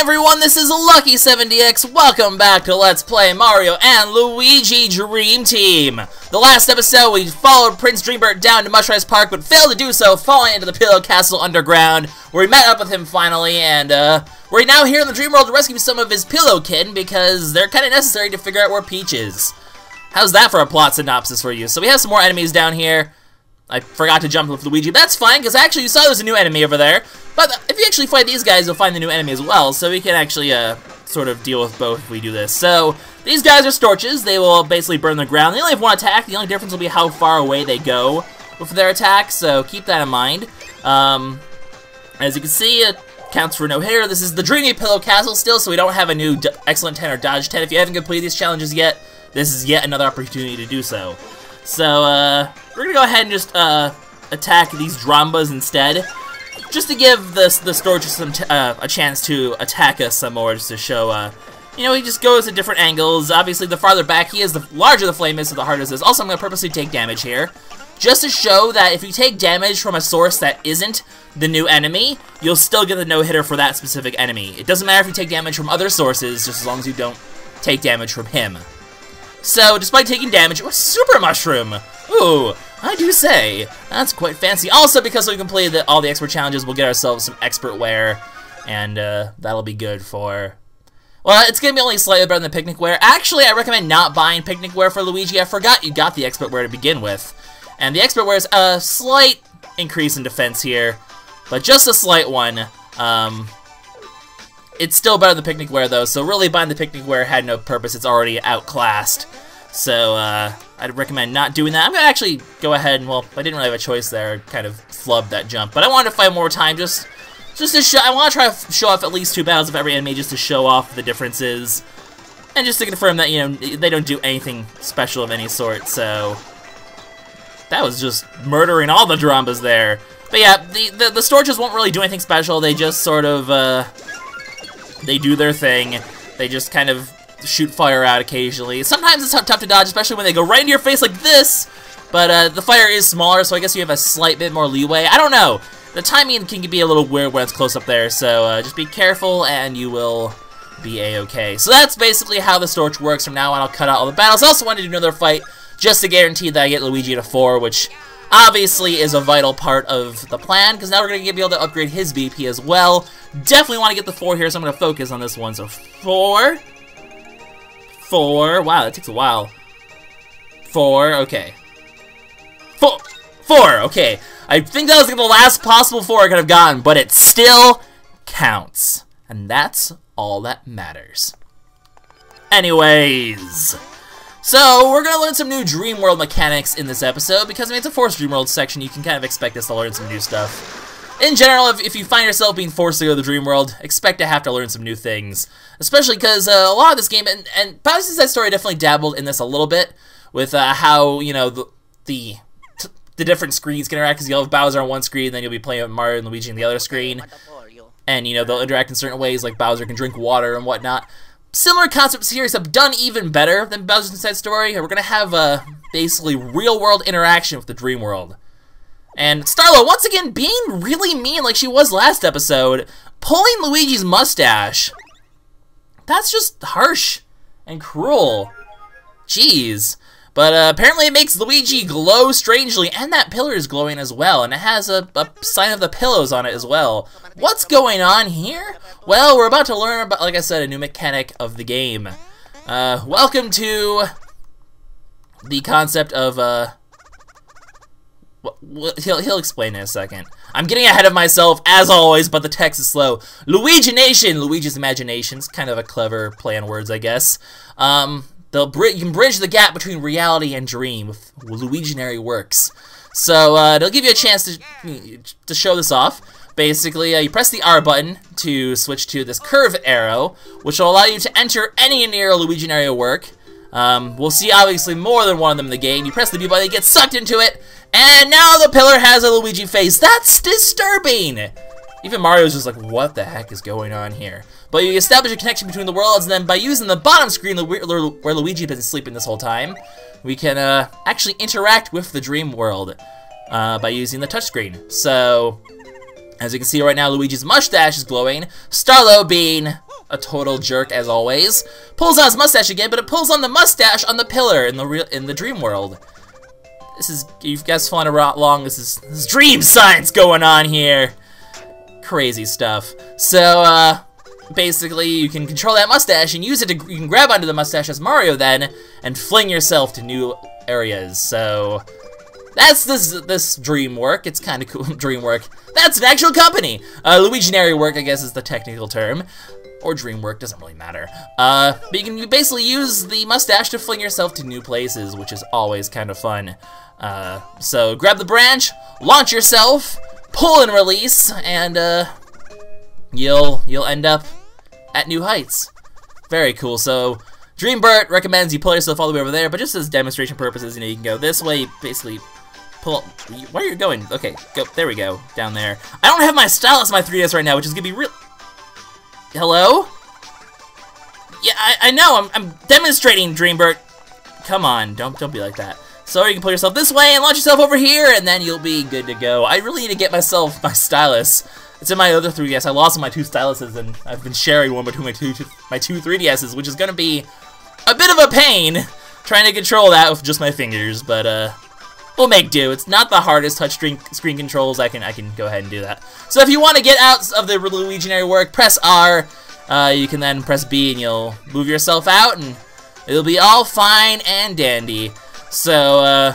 everyone, this is LuckySevenDX. Welcome back to Let's Play Mario and Luigi Dream Team. The last episode, we followed Prince Dreambert down to Mushrise Park, but failed to do so, falling into the Pillow Castle underground, where we met up with him finally, and we're now here in the Dream World to rescue some of his Pillowkin, because they're kind of necessary to figure out where Peach is. How's that for a plot synopsis for you? So we have some more enemies down here. I forgot to jump with Luigi, but that's fine, because actually you saw there's a new enemy over there. But if you actually fight these guys, you'll find the new enemy as well, so we can actually sort of deal with both if we do this. So, these guys are Storches. They will basically burn the ground. They only have one attack. The only difference will be how far away they go with their attack, so keep that in mind. As you can see, it counts for no hitter. This is the Dreamy Pillow Castle still, so we don't have a new Excellent 10 or Dodge 10. If you haven't completed these challenges yet, this is yet another opportunity to do so. So, we're gonna go ahead and just, attack these Drombas instead, just to give the Storches some a chance to attack us some more, just to show, you know, he just goes at different angles. Obviously, the farther back he is, the larger the flame is, so the harder it is. Also, I'm gonna purposely take damage here, just to show that if you take damage from a source that isn't the new enemy, you'll still get the no-hitter for that specific enemy. It doesn't matter if you take damage from other sources, just as long as you don't take damage from him. So, despite taking damage, it was Super Mushroom! Ooh, I do say, that's quite fancy. Also, because we completed all the expert challenges, we'll get ourselves some expert wear, and that'll be good for... Well, it's gonna be only slightly better than the picnic wear. Actually, I recommend not buying picnic wear for Luigi. I forgot you got the expert wear to begin with. And the expert wear is a slight increase in defense here, but just a slight one. It's still better than the picnic wear, though, so really buying the picnic wear had no purpose. It's already outclassed. So, I'd recommend not doing that. I'm gonna actually go ahead and, well, I didn't really have a choice there. I kind of flubbed that jump. But I wanted to fight more time, just to show, I want to try to show off at least 2 battles of every enemy, just to show off the differences. And just to confirm that, you know, they don't do anything special of any sort, so... That was just murdering all the Drombas there. But yeah, the Storches won't really do anything special. They just sort of, they do their thing. They just kind of shoot fire out occasionally. Sometimes it's tough to dodge, especially when they go right into your face like this. But the fire is smaller, so I guess you have a slight bit more leeway. I don't know. The timing can be a little weird when it's close up there, so just be careful and you will be a-okay. So that's basically how the Storch works. From now on, I'll cut out all the battles. I also wanted to do another fight just to guarantee that I get Luigi to 4, which obviously is a vital part of the plan, because now we're going to be able to upgrade his BP as well. Definitely want to get the 4 here, so I'm going to focus on this one. So 4. 4. Wow, that takes a while. 4. Okay. 4. Okay. I think that was the last possible 4 I could have gotten, but it still counts. And that's all that matters. Anyways. So, we're going to learn some new Dream World mechanics in this episode, because I mean, it's a forced Dream World section, you can kind of expect us to learn some new stuff. In general, if you find yourself being forced to go to the Dream World, expect to have to learn some new things. Especially because a lot of this game, and Bowser's Inside Story definitely dabbled in this a little bit, with how, you know, the different screens can interact, because you'll have Bowser on one screen, then you'll be playing with Mario and Luigi on the other screen. And, you know, they'll interact in certain ways, like Bowser can drink water and whatnot. Similar concepts here, except done even better than Bowser's Inside Story. We're going to have basically real-world interaction with the Dream World. And Starlo, once again, being really mean like she was last episode, pulling Luigi's mustache. That's just harsh and cruel. Jeez. But apparently it makes Luigi glow strangely, and that pillar is glowing as well, and it has a sign of the pillows on it as well. What's going on here? Well, we're about to learn about, like I said, a new mechanic of the game. Welcome to the concept of, he'll explain in a second. I'm getting ahead of myself, as always, but the text is slow. Luigi Nation! Luigi's imagination. It's kind of a clever play on words, I guess. You can bridge the gap between reality and dream with Luiginary Works. So, they'll give you a chance to show this off. Basically, you press the R button to switch to this curve arrow, which will allow you to enter any and near Luiginary work. We'll see, obviously, more than one of them in the game. You press the B button, you get sucked into it, and now the pillar has a Luigi face. That's disturbing! Even Mario's just like, what the heck is going on here? But you establish a connection between the worlds, and then by using the bottom screen where Luigi has been sleeping this whole time, we can actually interact with the Dream World by using the touchscreen. So, as you can see right now, Luigi's mustache is glowing. Starlo being a total jerk as always. Pulls on his mustache again, but it pulls on the mustache on the pillar in the dream world. This is, you guys following along, this is dream science going on here. Crazy stuff. So, basically, you can control that mustache and use it to, you can grab onto the mustache as Mario then, and fling yourself to new areas. So, that's this dream work. It's kind of cool, dream work. That's an actual company. Luiginary Work, I guess, is the technical term. Or dream work, doesn't really matter. But you can basically use the mustache to fling yourself to new places, which is always kind of fun. So, grab the branch, launch yourself, pull and release, and, you'll end up at new heights. Very cool. So, Dreambert recommends you pull yourself all the way over there, but just as demonstration purposes, you know, you can go this way, basically pull. Where are you going? Okay, go. There we go. Down there. I don't have my stylus on my 3DS right now, which is gonna be real. Hello? Yeah, I know. I'm demonstrating, Dreambert. Come on, don't be like that. So you can pull yourself this way and launch yourself over here, and then you'll be good to go. I really need to get myself my stylus. It's in my other 3DS. I lost my two styluses, and I've been sharing one between my two 3DSs, which is gonna be a bit of a pain trying to control that with just my fingers, but we'll make do. It's not the hardest touch screen controls. I can go ahead and do that. So if you want to get out of the Luiginary Work, press R. You can then press B, and you'll move yourself out, and it'll be all fine and dandy. So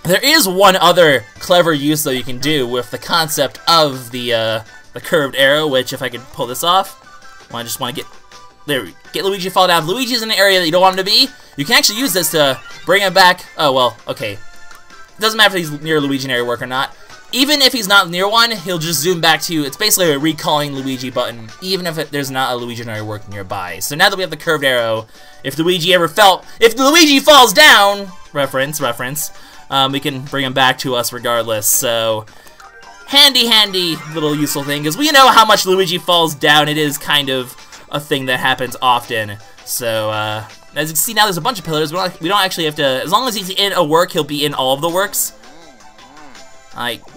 there is one other clever use though you can do with the concept of the curved arrow, which if I could pull this off, I just want to get Luigi to fall down. If Luigi's in an area that you don't want him to be, you can actually use this to bring him back. Oh well, okay. It doesn't matter if he's near Luiginary Work or not. Even if he's not near one, he'll just zoom back to you. It's basically a recalling Luigi button, even if there's not a Luiginary Work nearby. So now that we have the curved arrow, if Luigi falls down, reference, we can bring him back to us regardless. So, handy little useful thing, because we know how much Luigi falls down. It is kind of a thing that happens often. So, as you can see now, there's a bunch of pillars. We don't actually have to, as long as he's in a work, he'll be in all of the works.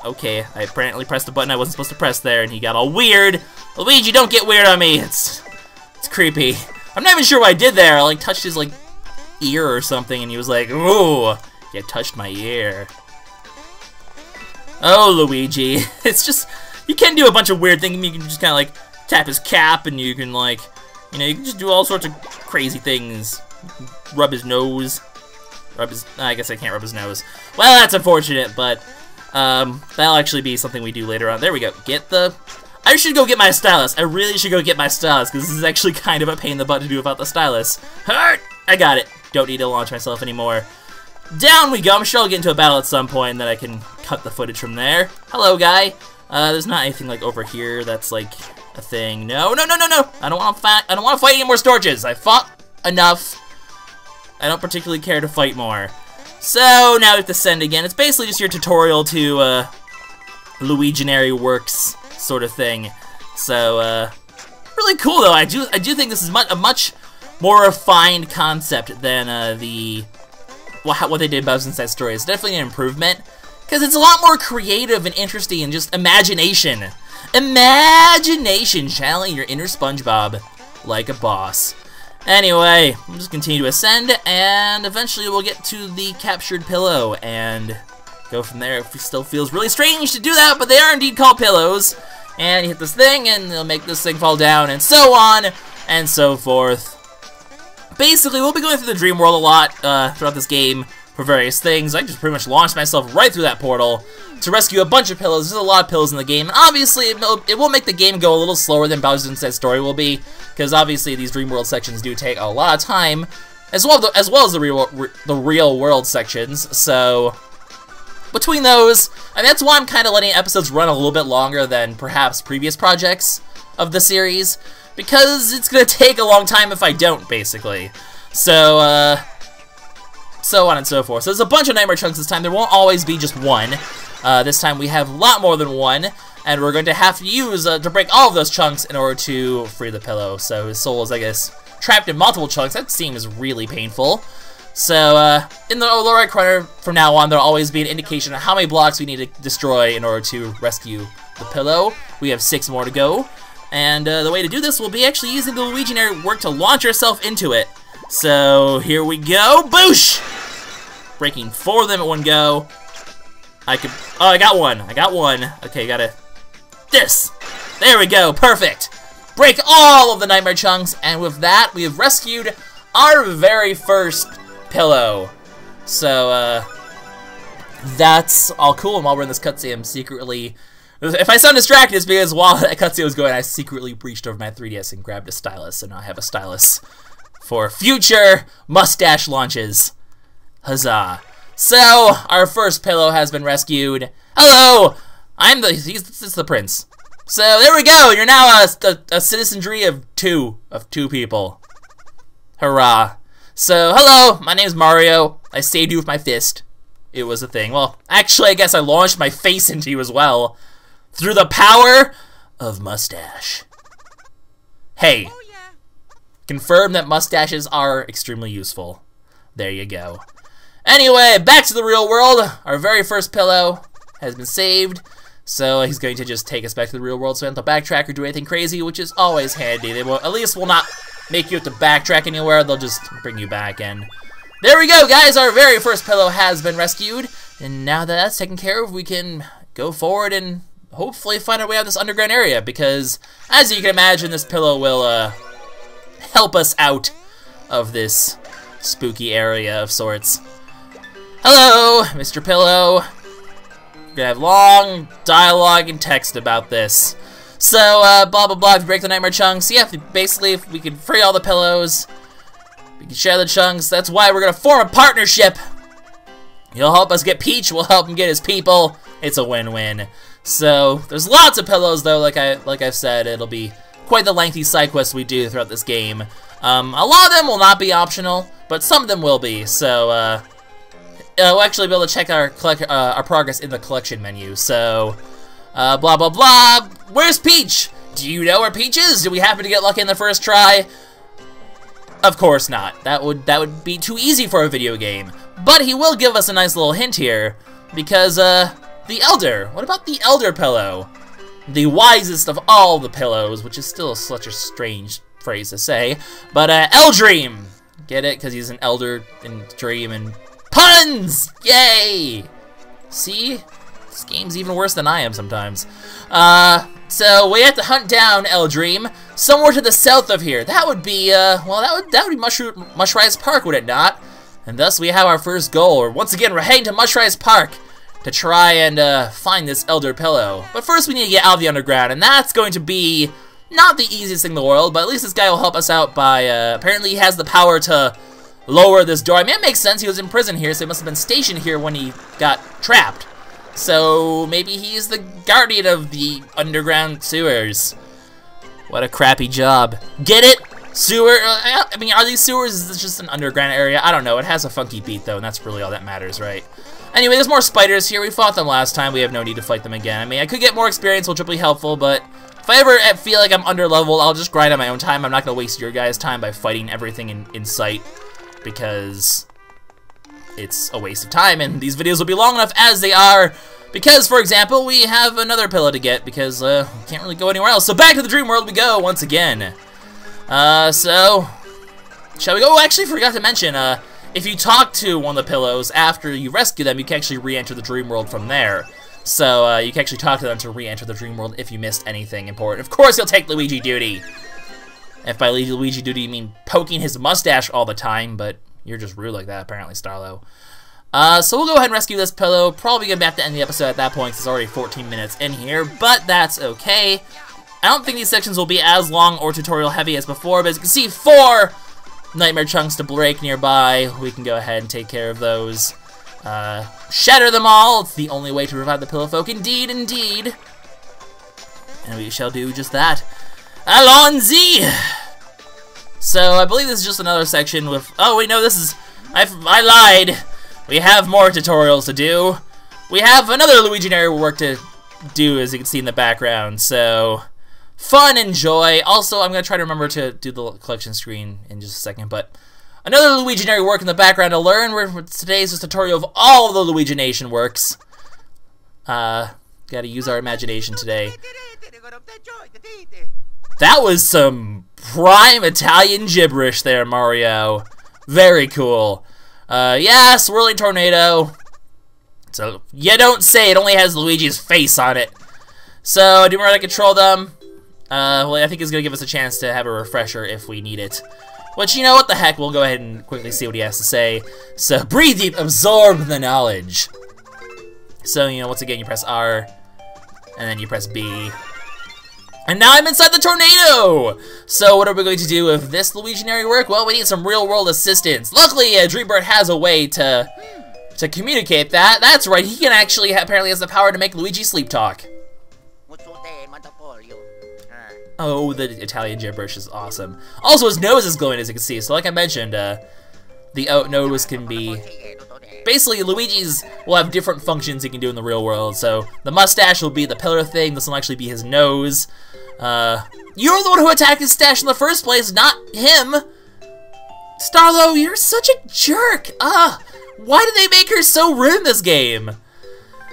Okay, I apparently pressed a button I wasn't supposed to press there, and he got all weird. Luigi, don't get weird on me. It's creepy. I'm not even sure what I did there. I, like, touched his, like, ear or something, and he was like, ooh, you touched my ear. Oh, Luigi. It's just, you can do a bunch of weird things. You can just kind of, like, tap his cap, and you can, like, you know, you can just do all sorts of crazy things. Rub his nose. I guess I can't rub his nose. Well, that's unfortunate, but that'll actually be something we do later on. There we go. I should go get my stylus. I really should go get my stylus, because this is actually kind of a pain in the butt to do without the stylus. Hurt! I got it. Don't need to launch myself anymore. Down we go. I'm sure I'll get into a battle at some point, and then I can cut the footage from there. Hello, guy. There's not anything, like, over here that's, like, a thing. No. I don't want to fight any more Storches. I fought enough. I don't particularly care to fight more. So, now we have to send again. It's basically just your tutorial to, Luiginary Works sort of thing. So, really cool, though. I do think this is a much more refined concept than, what they did in Bowser's Inside Story. It's definitely an improvement, because it's a lot more creative and interesting and just imagination. Imagination! Channeling your inner SpongeBob like a boss. Anyway, we'll just continue to ascend, and eventually we'll get to the captured pillow, and go from there. It still feels really strange to do that, but they are indeed called pillows. And you hit this thing, and they'll make this thing fall down, and so on, and so forth. Basically, we'll be going through the dream world a lot throughout this game for various things. I just pretty much launched myself right through that portal to rescue a bunch of pillows. There's a lot of pillows in the game, and obviously it will make the game go a little slower than Bowser's Inside Story will be, because obviously these dream world sections do take a lot of time, as well as the real world sections. So between those, I mean, that's why I'm kind of letting episodes run a little bit longer than perhaps previous projects of the series, because it's gonna take a long time if I don't, basically. So so on and so forth. So there's a bunch of Nightmare Chunks this time. There won't always be just one. This time we have a lot more than one, and we're going to have to use to break all of those chunks in order to free the pillow. So his soul is, I guess, trapped in multiple chunks. That seems really painful. So in the lower right corner from now on, there'll always be an indication of how many blocks we need to destroy in order to rescue the pillow. We have 6 more to go. And the way to do this will be actually using the Luiginary Work to launch yourself into it. So here we go. Boosh! Breaking 4 of them at one go. I got one. I got one. Okay, gotta... This! There we go. Perfect. Break all of the Nightmare Chunks. And with that, we have rescued our very first pillow. So, that's all cool. And while we're in this cutscene, I'm secretly... If I sound distracted, it's because while that cutscene was going, I secretly reached over my 3DS and grabbed a stylus. So now I have a stylus for future mustache launches. Huzzah. So, our first pillow has been rescued. Hello! This is the prince. So, there we go! You're now a citizenry of two people. Hurrah. So, hello! My name's Mario. I saved you with my fist. It was a thing. Well, actually, I guess I launched my face into you as well. Through the power of mustache. Hey. Oh, yeah. Confirm that mustaches are extremely useful. There you go. Anyway, back to the real world. Our very first pillow has been saved. So he's going to just take us back to the real world so we don't have to backtrack or do anything crazy, which is always handy. They will, at least will not make you have to backtrack anywhere. They'll just bring you back in. There we go, guys. Our very first pillow has been rescued. And now that that's taken care of, we can go forward and hopefully find our way out of this underground area. Because, as you can imagine, this pillow will help us out of this spooky area of sorts. Hello, Mr. Pillow. We're gonna have long dialogue and text about this. So, blah blah blah, if you break the Nightmare Chunks, yeah, basically, if we can free all the pillows, we can share the chunks. That's why we're gonna form a partnership. You'll help us get Peach, we'll help him get his people. It's a win-win. So, there's lots of pillows, though, like I've said, it'll be quite the lengthy side quests we do throughout this game. A lot of them will not be optional, but some of them will be, so, we'll actually be able to check our progress in the collection menu. So, blah blah blah. Where's Peach? Do you know where Peach is? Did we happen to get lucky in the first try? Of course not. That would be too easy for a video game. But he will give us a nice little hint here, because the Elder. What about the Elder pillow? The wisest of all the pillows, which is still such a strange phrase to say. But Eldream. Get it? Because he's an elder in Dream and. Puns! Yay! See? This game's even worse than I am sometimes. So we have to hunt down Eldream somewhere to the south of here. That would be, well, that would be Mushrise Park, would it not? And thus we have our first goal. Once again, we're heading to Mushrise Park to try and find this Elder Pillow. But first we need to get out of the underground, and that's going to be not the easiest thing in the world, but at least this guy will help us out by, apparently he has the power to lower this door. I mean, it makes sense. He was in prison here, so he must have been stationed here when he got trapped. So maybe he's the guardian of the underground sewers. What a crappy job. Get it? Sewer? I mean, are these sewers? Is this just an underground area? I don't know. It has a funky beat, though, and that's really all that matters, right? Anyway, there's more spiders here. We fought them last time. We have no need to fight them again. I mean, I could get more experience, which will be helpful, but if I ever feel like I'm under-leveled, I'll just grind on my own time. I'm not going to waste your guys' time by fighting everything in sight, because it's a waste of time, and these videos will be long enough as they are, because, for example, we have another pillow to get, because we can't really go anywhere else. So back to the dream world we go once again. So, shall we go? Oh, actually, forgot to mention, if you talk to one of the pillows after you rescue them, you can actually re-enter the dream world from there. So, you can actually talk to them to re-enter the dream world if you missed anything important. Of course, you'll take Luigi duty. If by Luigi duty you mean poking his mustache all the time, but you're just rude like that, apparently, Starlo. So we'll go ahead and rescue this pillow. Probably gonna have to end the episode at that point, because it's already 14 minutes in here, but that's okay. I don't think these sections will be as long or tutorial heavy as before, but as you can see, 4 Nightmare Chunks to break nearby. We can go ahead and take care of those. Shatter them all. It's the only way to revive the pillow folk. Indeed, indeed. And we shall do just that. Alonzi! So, I believe this is just another section with... Oh, wait, no, this is... I lied. We have more tutorials to do. We have another Luiginary work to do, as you can see in the background. So, fun and joy. Also, I'm going to try to remember to do the collection screen in just a second, but... Another Luiginary work in the background to learn. Today's just a tutorial of all the Luigination works. Gotta use our imagination today. That was some prime Italian gibberish there, Mario. Very cool. Yeah, swirling tornado. So, you don't say, it only has Luigi's face on it. So, do we want to control them? Well, I think it's going to give us a chance to have a refresher if we need it. Which, you know, what the heck, we'll go ahead and quickly see what he has to say. So, breathe deep, absorb the knowledge. So, you know, once again, you press R, and then you press B. And now I'm inside the tornado! So, what are we going to do with this Luiginary work? Well, we need some real-world assistance. Luckily, Dreambert has a way to communicate that. That's right, he can actually, apparently has the power to make Luigi sleep talk. Oh, the Italian gibberish is awesome. Also, his nose is glowing, as you can see. So, like I mentioned, the out nose can be... Basically, Luigi's will have different functions he can do in the real world. So, the mustache will be the pillar thing. This will actually be his nose. You're the one who attacked his stash in the first place, not him. Starlo, you're such a jerk. Why did they make her so rude in this game?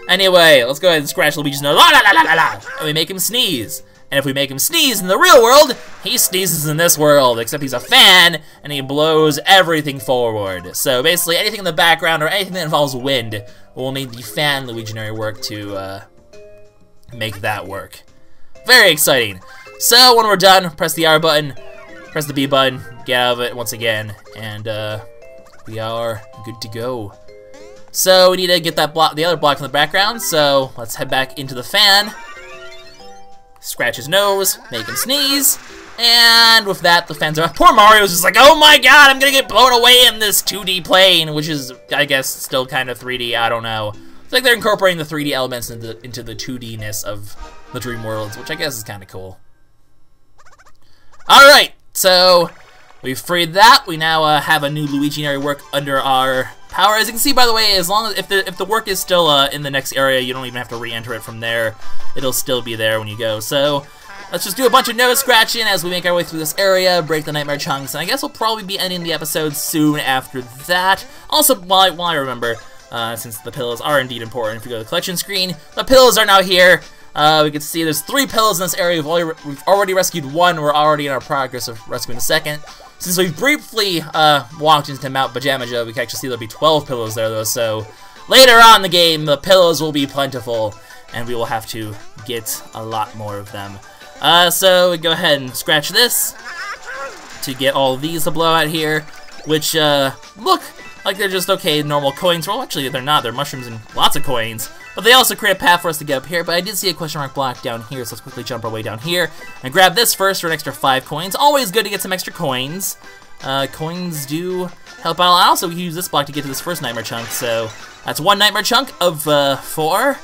Anyway, let's go ahead and scratch Luigi's nose. La, la, la, la, la, and we make him sneeze. And if we make him sneeze in the real world, he sneezes in this world, except he's a fan, and he blows everything forward. So basically, anything in the background or anything that involves wind will need the fan Luiginary work to make that work. Very exciting. So when we're done, press the R button, press the B button, get out of it once again, and we are good to go. So we need to get that block, the other block in the background, so let's head back into the fan. Scratch his nose, make him sneeze, and with that, the fans are... Poor Mario's just like, oh my god, I'm gonna get blown away in this 2D plane, which is, I guess, still kind of 3D, I don't know. It's like they're incorporating the 3D elements into the 2D-ness of the Dream Worlds, which I guess is kind of cool. Alright, so we've freed that. We now have a new Luiginary work under our power. As you can see, by the way, as long as if the work is still in the next area, you don't even have to re-enter it from there. It'll still be there when you go. So let's just do a bunch of nose scratching as we make our way through this area, break the nightmare chunks, and I guess we'll probably be ending the episode soon after that. Also, while I remember, since the pillows are indeed important, if you go to the collection screen, the pillows are now here. We can see there's 3 pillows in this area. We've already rescued 1. We're already in our progress of rescuing the 2nd. Since we've briefly walked into Mount Bajamaja, we can actually see there'll be 12 pillows there, though, so later on in the game, the pillows will be plentiful, and we will have to get a lot more of them. So we go ahead and scratch this to get all of these to blow out here, which look like they're just okay normal coins. Well, actually, they're not. They're mushrooms and lots of coins. But they also create a path for us to get up here. But I did see a question mark block down here, so let's quickly jump our way down here and grab this first for an extra 5 coins. Always good to get some extra coins. Coins do help out. I also use this block to get to this first nightmare chunk, so that's 1 nightmare chunk of 4.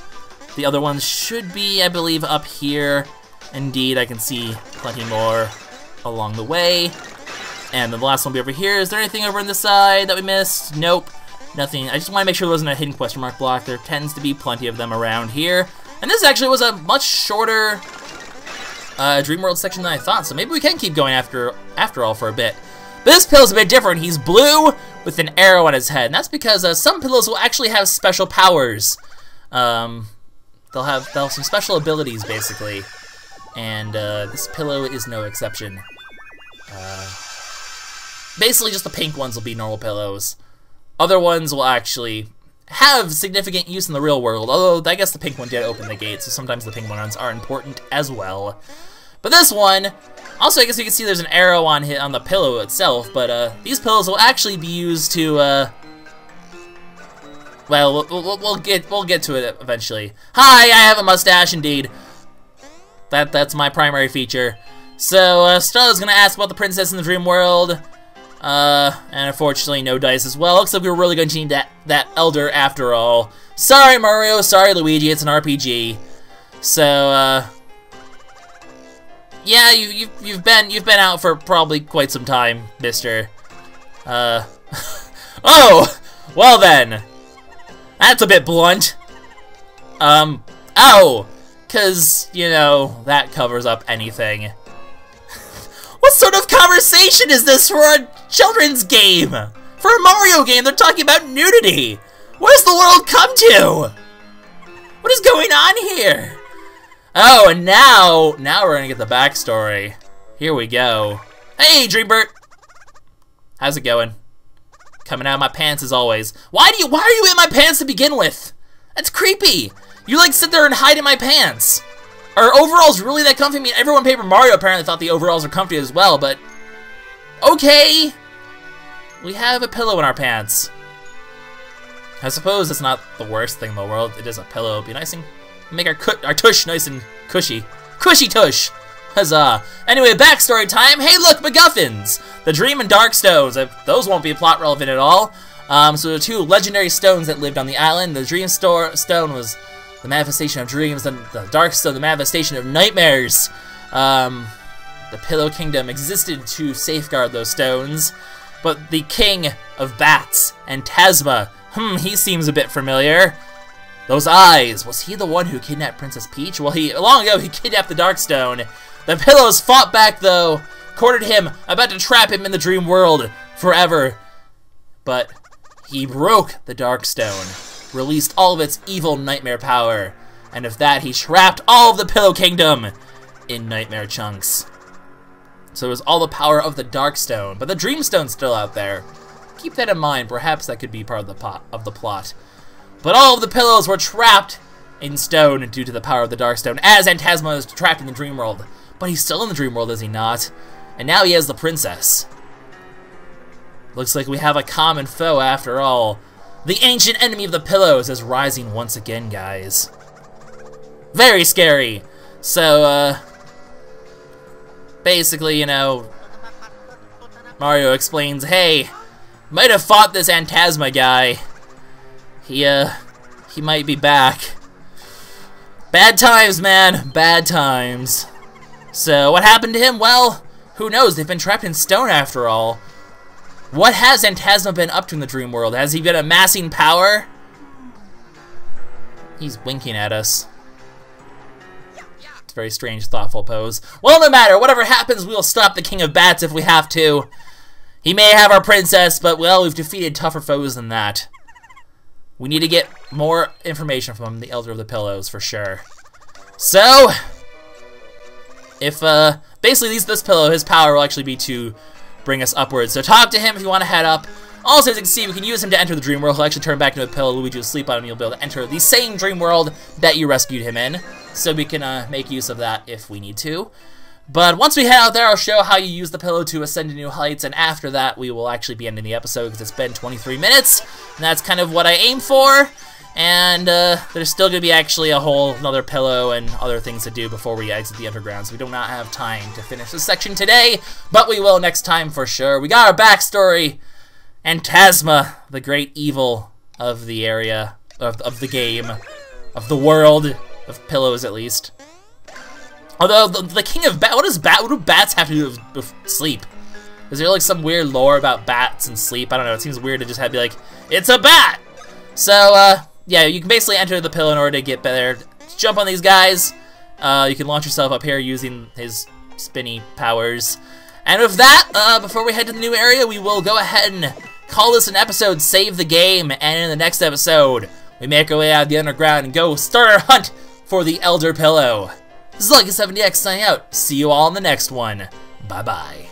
The other ones should be, I believe, up here. Indeed, I can see plenty more along the way. And the last one will be over here. Is there anything over on this side that we missed? Nope. Nothing. I just want to make sure there wasn't a hidden question mark block. There tends to be plenty of them around here. And this actually was a much shorter Dream World section than I thought, so maybe we can keep going after all for a bit. But this pillow's a bit different. He's blue with an arrow on his head, and that's because some pillows will actually have special powers. They'll have some special abilities, basically. And this pillow is no exception. Basically, just the pink ones will be normal pillows. Other ones will actually have significant use in the real world, although I guess the pink one did open the gate, so sometimes the pink ones are important as well. But this one, also I guess you can see there's an arrow on the pillow itself, but these pillows will actually be used to, well, we'll get to it eventually. Hi, I have a mustache, indeed. That's my primary feature. So, Starla's gonna ask about the princess in the dream world. And unfortunately, no dice as well. Looks like we were really going to need that elder after all. Sorry, Mario. Sorry, Luigi. It's an RPG. So, yeah, you've been out for probably quite some time, Mister. Oh, well then. That's a bit blunt. Oh, 'cause you know that covers up anything. What sort of conversation is this for a children's game? For a Mario game, they're talking about nudity. What does the world come to? What is going on here? Oh, and now we're gonna get the backstory. Here we go. Hey, Dreambert! How's it going? Coming out of my pants as always. Why are you in my pants to begin with? That's creepy! You like sit there and hide in my pants. Are overalls really that comfy? I mean, everyone in Paper Mario apparently thought the overalls were comfy as well, but... Okay! We have a pillow in our pants. I suppose it's not the worst thing in the world. It is a pillow. It'd be nice and make our tush nice and cushy. Cushy tush! Huzzah! Anyway, backstory time. Hey, look, MacGuffins! The Dream and Dark Stones. Those won't be plot relevant at all. So the two legendary stones that lived on the island. The Dream Stone was the manifestation of dreams, and the Dark Stone, the manifestation of nightmares. The Pillow Kingdom existed to safeguard those stones, but the King of Bats, Phantasma, he seems a bit familiar. Those eyes, was he the one who kidnapped Princess Peach? Well, long ago he kidnapped the Dark Stone. The Pillows fought back though, cornered him, about to trap him in the dream world forever. But he broke the Dark Stone, released all of its evil nightmare power, and with that he trapped all of the Pillow Kingdom in nightmare chunks. So it was all the power of the Dark Stone, but the Dream Stone's still out there. Keep that in mind, perhaps that could be part of the plot. But all of the pillows were trapped in stone due to the power of the Dark Stone, as Phantasma is trapped in the dream world. But he's still in the dream world, is he not? And now he has the princess. Looks like we have a common foe after all. The ancient enemy of the pillows is rising once again, guys. Very scary. So, basically, you know, Mario explains, hey, might have fought this Phantasma guy. He might be back. Bad times, man. Bad times. So, what happened to him? Well, who knows? They've been trapped in stone after all. What has Phantasma been up to in the dream world? Has he been amassing power? He's winking at us. It's a very strange, thoughtful pose. Well, no matter. Whatever happens, we'll stop the King of Bats if we have to. He may have our princess, but, well, we've defeated tougher foes than that. We need to get more information from the Elder of the Pillows, for sure. So, if, basically, this pillow, his power will actually be to bring us upwards. So talk to him if you want to head up. Also, as you can see, we can use him to enter the dream world. He'll actually turn back into a pillow. Luigi will sleep on him. You'll be able to enter the same dream world that you rescued him in. So we can make use of that if we need to. But once we head out there, I'll show how you use the pillow to ascend to new heights, and after that, we will actually be ending the episode because it's been 23 minutes, and that's kind of what I aim for. And there's still going to be actually a whole another pillow and other things to do before we exit the underground, so we do not have time to finish this section today, but we will next time for sure. We got our backstory. Phantasma, the great evil of the area, of the game, of the world, of pillows at least. Although, the King of Bats, what do bats have to do with sleep? Is there like some weird lore about bats and sleep? I don't know, it seems weird to just have to be like, it's a bat! So, yeah, you can basically enter the pillow in order to get better. Jump on these guys. You can launch yourself up here using his spinny powers. And with that, before we head to the new area, we will go ahead and call this an episode, save the game, and in the next episode, we make our way out of the underground and go start our hunt for the Elder Pillow. This is LuckySevenDX signing out. See you all in the next one. Bye-bye.